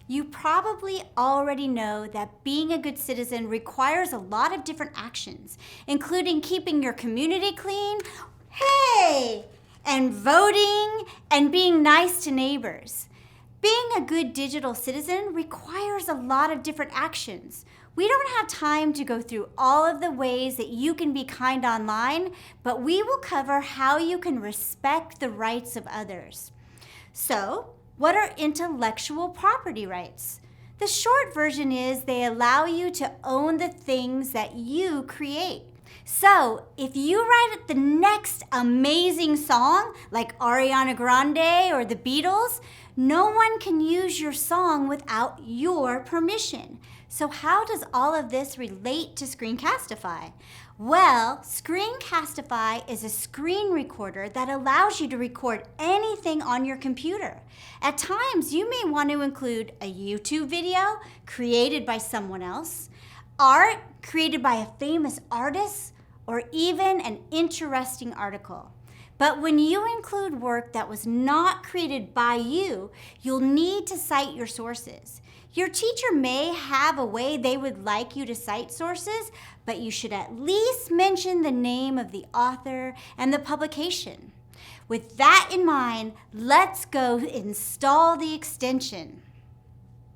You probably already know that being a good citizen requires a lot of different actions, including keeping your community clean, hey, and voting and being nice to neighbors. Being a good digital citizen requires a lot of different actions. We don't have time to go through all of the ways that you can be kind online, but we will cover how you can respect the rights of others. So, what are intellectual property rights? The short version is they allow you to own the things that you create. So, if you write the next amazing song, like Ariana Grande or the Beatles, no one can use your song without your permission. So how does all of this relate to Screencastify? Well, Screencastify is a screen recorder that allows you to record anything on your computer. At times, you may want to include a YouTube video created by someone else, art created by a famous artist, or even an interesting article. But when you include work that was not created by you, you'll need to cite your sources. Your teacher may have a way they would like you to cite sources, but you should at least mention the name of the author and the publication. With that in mind, let's go install the extension.